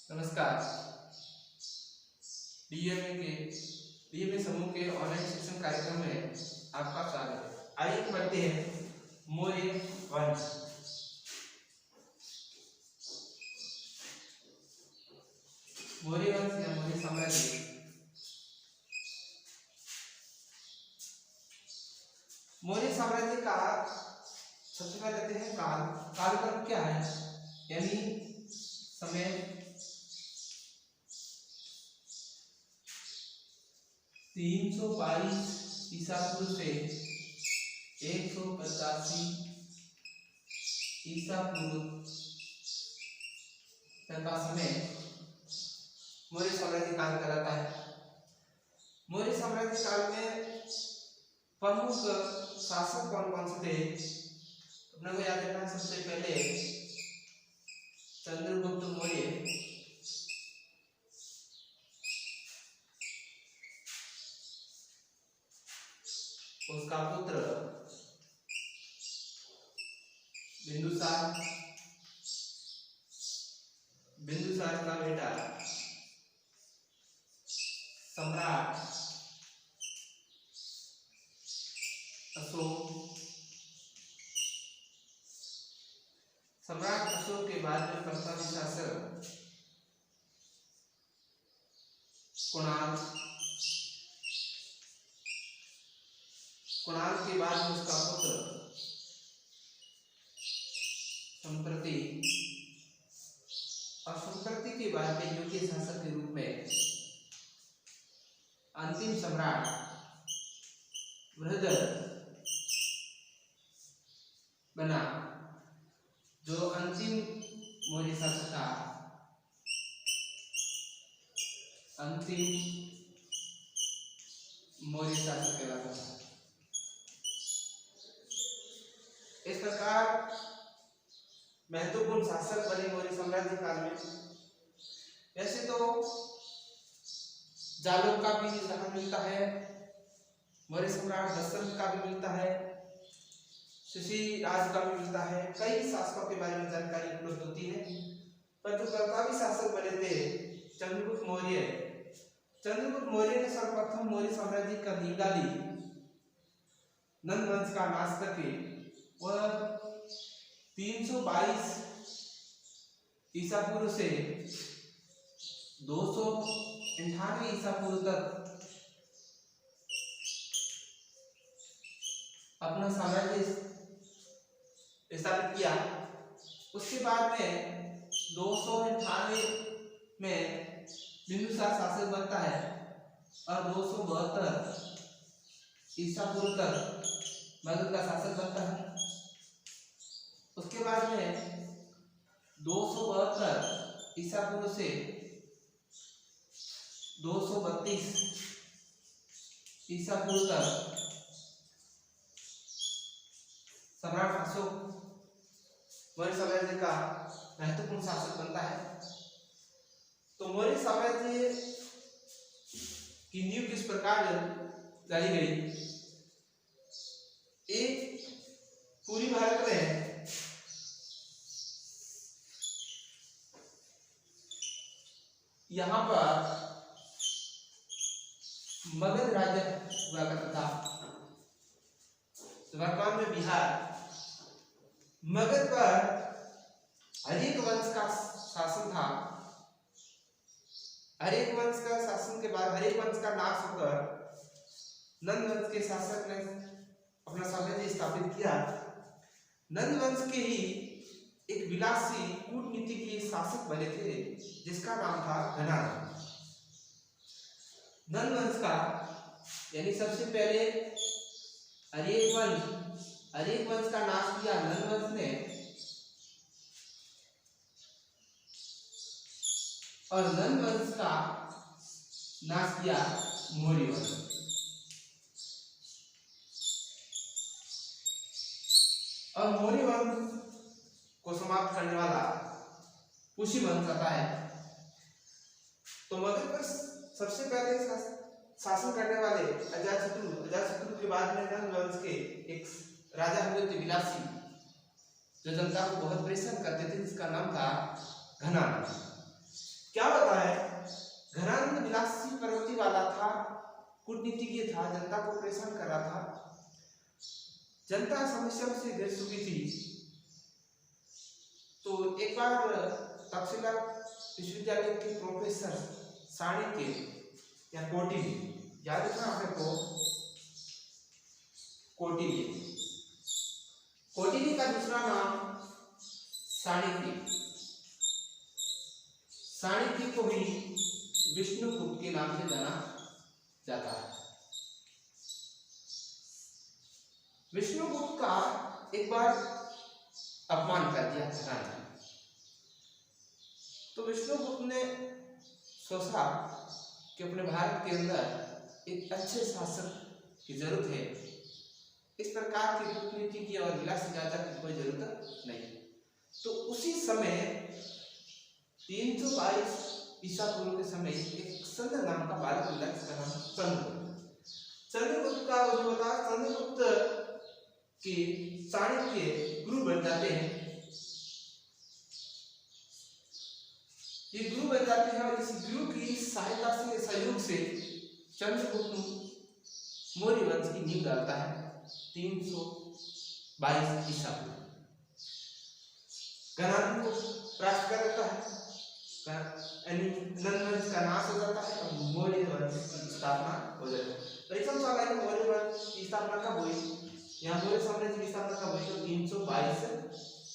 नमस्कार। डीएमए समूह के ऑनलाइन शिक्षण कार्यक्रम में आपका स्वागत है। आइए पढ़ते हैं मौर्य वंश। मौर्य वंश या मौर्य साम्राज्य। मौर्य साम्राज्य का सबसे पहले लेते हैं कालक्रम क्या है, यानी समय 322 ईसा पूर्व से 185 ईसा पूर्व तक का समय मौर्य साम्राज्य काल कहलाता है। मौर्य साम्राज्य काल में प्रमुख शासक कौन कौन से थे, अपने को याद रखना। सबसे पहले चंद्रगुप्त मौर्य, उसका पुत्र बिंदुसार, बिंदुसार का बेटा सम्राट अशोक, सम्राट अशोक के बाद में प्रथम शासक कुणाल, कुणाल के बाद में उसका पुत्र संप्रति, और संप्रति के बाद में योग्य शासक के रूप में अंतिम सम्राट बृहदर बना, जो अंतिम मौर्य शासक का अंतिम मौर्य शासक कहलाता है। इस प्रकार महत्वपूर्ण शासक बने मौर्य साम्राज्य काल में। वैसे तो जालोर का भी जहां मिलता है, मौर्य सम्राट दशरथ का भी मिलता है, ऋषिराज का भी मिलता है, कई शासकों के बारे में जानकारी उपलब्ध होती है। पर जो प्रतापी शासक बने थे चंद्रगुप्त मौर्य, चंद्रगुप्त मौर्य ने सर्वप्रथम मौर्य साम्राज्य का नींव डाली। नंद वंश का नाश करके वह 322 ईसा पूर्व से 298 ईसा पूर्व तक अपना साम्राज्य स्थापित किया। उसके बाद में 298 में बिंदुसार शासक बनता है और 272 ईसा पूर्व तक मगध का शासक बनता है। उसके बाद में 272 ईसा पूर्व से 232 ईसा पूर्व तक सम्राट अशोक मौर्य साम्राज्य का महत्वपूर्ण शासक बनता है। तो मौर्य साम्राज्य की नींव किस प्रकार डाली गई? एक पूरी भारत में यहाँ पर मगध राज्य हुआ करता था। वर्तमान में बिहार, मगध पर हरेक वंश का शासन था। हरेक वंश का शासन के बाद हरेक वंश का नाश होकर नंद वंश के शासक ने अपना साम्राज्य स्थापित किया। नंद वंश के ही एक विलासी कूटनीतिज्ञ शासक बने थे जिसका नाम था घनान। नंद वंश का यानी सबसे पहले हरेक वंश का नाश किया नंद वंश ने, और नंद वंश का नाश किया मौर्य वंश। और मौर्य वंश को समाप्त करने वाला पुष्य वंश आता है। तो मगध पर सबसे पहले शासन करने वाले अजातशत्रु के बाद में नंद वंश के एक राजा हुए थे विलासी, जो जनता को बहुत परेशान करते थे, जिसका नाम था घनान। क्या कूटनीतिज्ञ था, जनता को परेशान कर रहा था, जनता समस्याओं से घिर चुकी थी। तो एक बार तक्षशिला विश्वविद्यालय के प्रोफेसर चाणक्य या कौटिल्य, याद रखना आपको, कौटिल्य, कौटिल्य का दूसरा नाम चाणक्य, चाणक्य को भी विष्णुगुप्त के नाम से जाना जाता है। विष्णुगुप्त का एक बार अपमान कर दिया था। तो विष्णुगुप्त ने सोचा कि अपने भारत के अंदर एक अच्छे शासक की जरूरत है, इस प्रकार की कूटनीति की और विलासी राजा की कोई जरूरत नहीं। तो उसी समय 322 ईसा पूर्व के समय एक चंद्र नाम का बालक मिला, जिसका नाम चंद्रगुप्त। चंद्रगुप्त का जो होता है, चंद्रगुप्त के चाणक्य गुरु बन जाते हैं। ये गुरु बन जाते हैं और इस गुरु की सहायता से, सहयोग से चंद्रगुप्त मौर्य वंश की नींव डालता है 322 ईसा पूर्व। गणाधर को प्राप्त कर लेता है, नंद वंश का नाश हो जाता है और मौर्य वंश की स्थापना हो जाती है। परीक्षा सवाल है कि मौर्य वंश की स्थापना कब हुई? यहाँ मौर्य साम्राज्य की स्थापना कब हुई? तो 322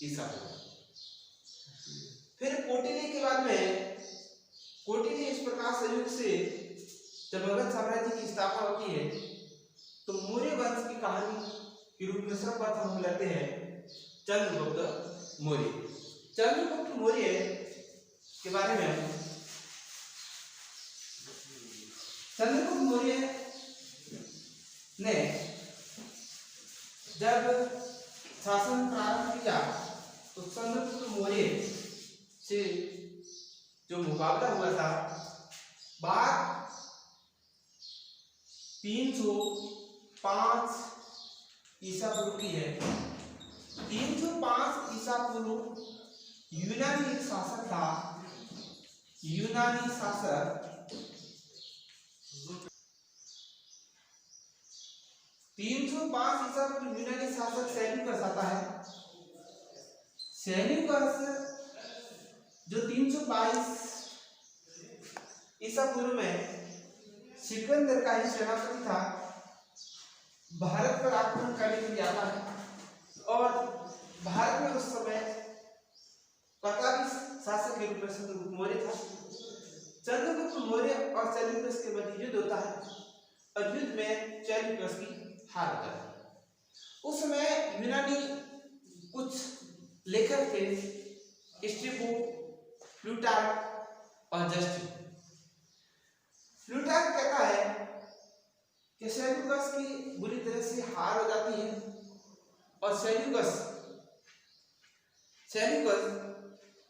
ईसा पूर्व। फिर कौटिल्य के बाद में, कौटिल्य इस प्रकार सहयोग से जब मगध साम्राज्य की स्थापना होती है, तो मौर्य वंश की कहानी के रूप में सर्वप्रथम हम लेते हैं चंद्रगुप्त मौर्य। चंद्रगुप्त मौर्य के बारे में, चंद्रगुप्त मौर्य ने जब शासन प्रारंभ किया तो चंद्रगुप्त मौर्य से जो मुकाबला हुआ था, बात 305 ईसा पूर्व की है। 305 ईसा पूर्व यूनानी एक शासक था, यूनानी शासक 305 ईसा पूर्व यूनानी शासक सेल्यूकस आता है। सेल्यूकस जो 322 ईसा पूर्व में सिकंदर का ही सेनापति था, भारत पर आक्रमण करने के लिए आता है और भारत में उस समय प्रतापी शासक के रूप में चंद्रगुप्त मौर्य था। चंद्रगुप्त मौर्य और सेल्यूकस के मध्य युद्ध होता है और युद्ध में सेल्यूकस की हार होता है। उस समय यूनानी कुछ लेखक थे, स्ट्रैबो, प्लूटार्क और जस्टिन। प्लूटार्क कहता है कि सेल्यूकस की बुरी तरह से हार हो जाती है और सेल्यूकस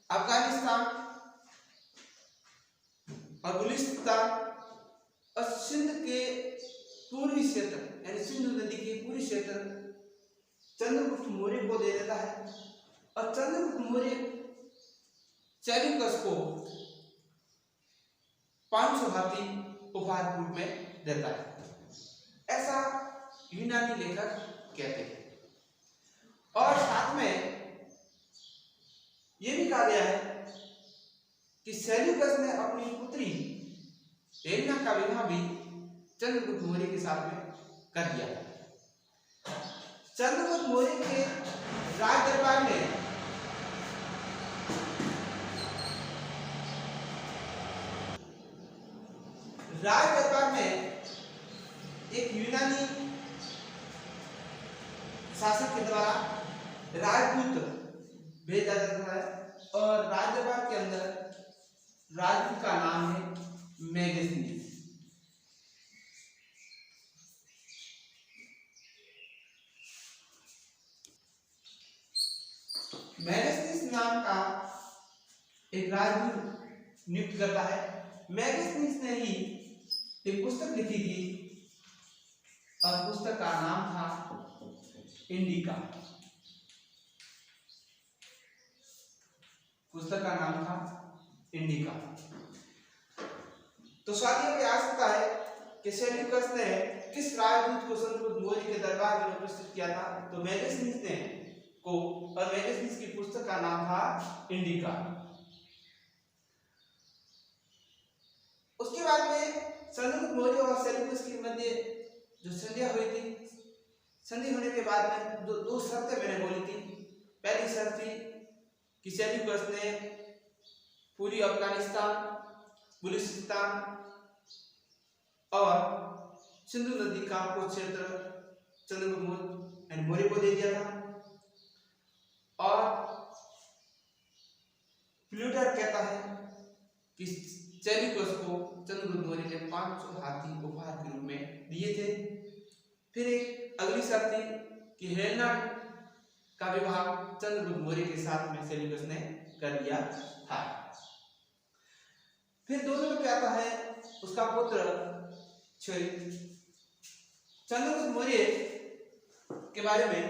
अफगानिस्तान और बलूचिस्तान और सिंध के पूर्वी क्षेत्र, यानी सिंधु नदी के पूर्वी क्षेत्र चंद्रगुप्त मौर्य को दे देता है और चंद्रगुप्त मौर्य सेल्यूकस को 500 हाथी उपहार के रूप में देता है, ऐसा यूनानी लेखक कहते हैं। और साथ में यह भी कहा गया है कि सेल्यूकस ने अपनी पुत्री हेलेना का विवाह भी चंद्रगुप्त मौर्य के साथ में कर दिया। चंद्रगुप्त मौर्य के राज दरबार में एक यूनानी शासक के द्वारा राजदूत भेजा जाता है और राज दरबार के अंदर राजदूत का नाम है मेगस्थनीस। मेगस्थनीस नाम का एक राजदूत नियुक्त करता है। मेगस्थनीस ने ही एक पुस्तक लिखी थी और पुस्तक का नाम था इंडिका। पुस्तक का नाम था इंडिका। तो साथियों प्रयास होता है कि सेल्यूकस ने किस राजदूत को चंद्रगुप्त मौर्य के दरबार में उपस्थित किया था? तो मेगास्थनीज ने को, और मेगास्थनीज की पुस्तक का नाम था इंडिका। उसके बाद में चंद्रगुप्त मौर्य और सेल्यूकस के मध्य जो संधि हुई थी, संधि होने के बाद में दो शर्तें मैंने बोली थी। पहली शर्त थी कि सेल्यूकस ने पूरी अफगानिस्तान, बलूचिस्तान और सिंधु नदी का कुछ क्षेत्र चंद्रगुप्त मौर्य को दे दिया था। और प्लूटार्क कहता है कि सेल्यूकस को चंद्रगुप्त मौर्य ने 500 हाथी उपहार के रूप में दिए थे। फिर एक अगली शर्त थी कि हेलेना का विवाह चंद्रगुप्त मौर्य के साथ में सेल्यूकस ने कर दिया था। फिर दोनों में क्या आता है, उसका पुत्र चंद्रगुप्त मौर्य के बारे में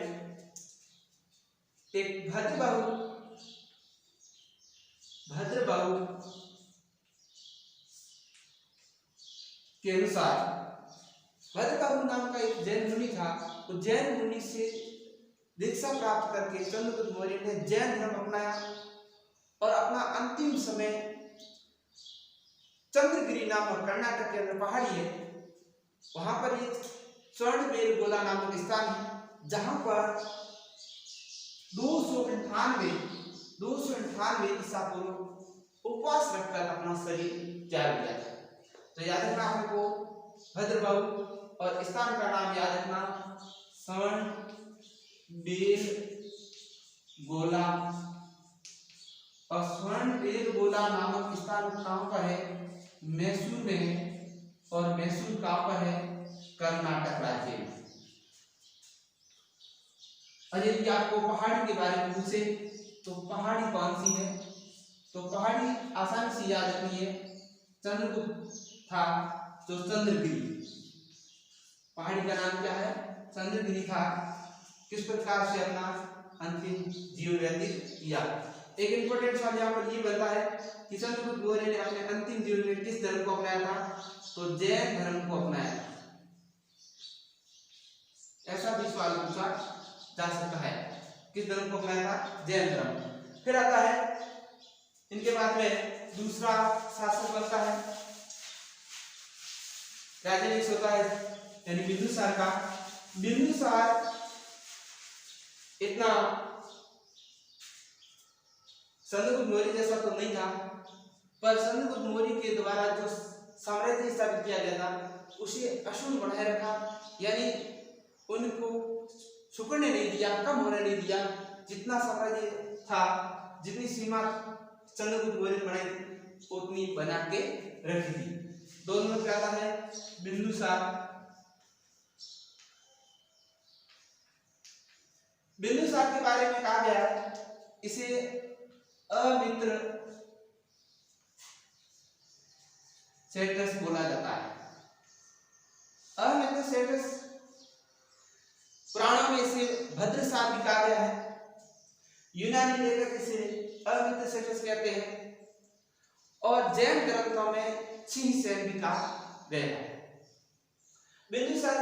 एक भद्रबाहु के अनुसार, भद्रबाहु नाम का एक जैन मुनि था। तो जैन मुनि से दीक्षा प्राप्त करके चंद्रगुप्त मौर्य ने जैन धर्म अपनाया और अपना अंतिम समय चंद्रगिरी नामक कर्नाटक के अंदर पहाड़ी है, वहां पर एक स्वर्णबेलगोला नामक स्थान है, जहां पर 298 ईसा पूर्व उपवास रखकर अपना शरीर त्याग दिया था। तो याद रखना हमको भद्रबाहु, और स्थान का नाम याद रखना स्वर्णबेलगोला। और स्वर्णबेलगोला नामक स्थान कहां पर है? मैसूर में है, और मैसूर कहां पर है? कर्नाटक राज्य में। और यदि आपको पहाड़ी के बारे में पूछे तो पहाड़ी कौन सी है? तो पहाड़ी आसानी से याद रखनी है, चंद्रगुप्त था जो चंद्रगिरी, पहाड़ी का नाम क्या है? चंद्रगिरी था। किस प्रकार से अपना अंतिम जीवन व्यतीत किया? एक इंपॉर्टेंट सवाल यहाँ पर ये बनता है कि चंद्रगुप्त मौर्य ने अपने अंतिम जीवन में किस धर्म को अपनाया था? तो जैन धर्म को अपनाया। ऐसा भी सवाल पूछा जा सकता है, किस धर्म को अपनाया था? जैन धर्म। फिर आता है इनके बाद में दूसरा शासक बनता है, राजनीतिक होता है, यानी बिंदुसार का। बिंदुसार इतना चंद्रगुप्त मौर्य जैसा तो नहीं था, पर चंद्रगुप्त मौर्य के द्वारा जो साम्राज्य स्थापित किया गया था उसे अक्षुण्ण बनाए रखा, यानी उनको सिकुड़ने नहीं दिया, कम होने नहीं दिया। जितना साम्राज्य था, जितनी सीमा चंद्रगुप्त मौर्य ने बनाई थी उतनी बना के रखी थी। दोनों में क्या आता है? बिंदुसार। बिंदुसार के बारे में कहा गया है, इसे अमित्र सेटस बोला जाता है। अमित्र सेटस, पुराणों में इसे भद्रसार भी कहा गया है, यूनानी लेखक इसे अमित्र सेटस कहते हैं, और जैन ग्रंथों में सिंहसेन भी कहा गया है। बिंदुसार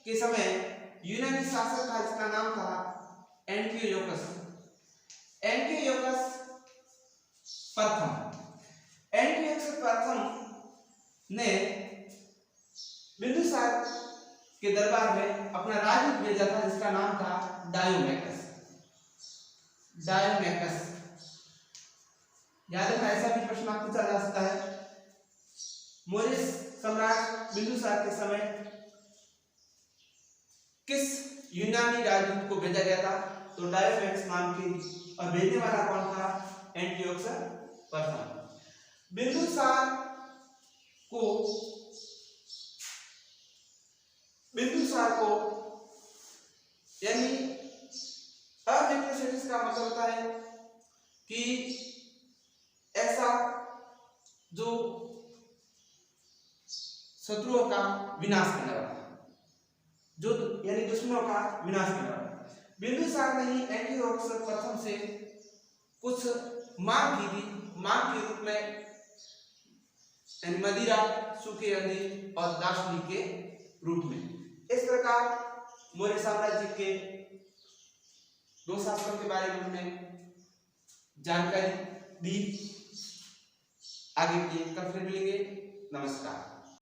के समय यूनानी शासक था जिसका नाम था एंटियोकस प्रथम। एंटियोकस प्रथम ने बिंदुसार के दरबार में अपना राजदूत भेजा था जिसका नाम था डायोमेकस। याद रखना, ऐसा भी प्रश्न पूछा जा सकता है। मौर्य सम्राट बिंदुसार के समय किस यूनानी राजदूत को भेजा गया था? तो डायोमेकस नाम के, और भेजने वाला कौन था? एंटियोकस प्रथम। बिंदुसार को यानी अमित्र का मतलब होता है कि ऐसा जो शत्रुओं का विनाश करने वाला, जो यानी दुश्मनों का विनाश करने वाला। बिंदुसार ने ही एंटियोकस प्रथम से कुछ मांग की थी, मांग के रूप में यानी मदिरा, सूखे अंधी और दार्शनिक के रूप में। इस प्रकार मौर्य साम्राज्य के 2 शासकों के बारे में हमने जानकारी दी। आगे की कल फिर मिलेंगे। नमस्कार।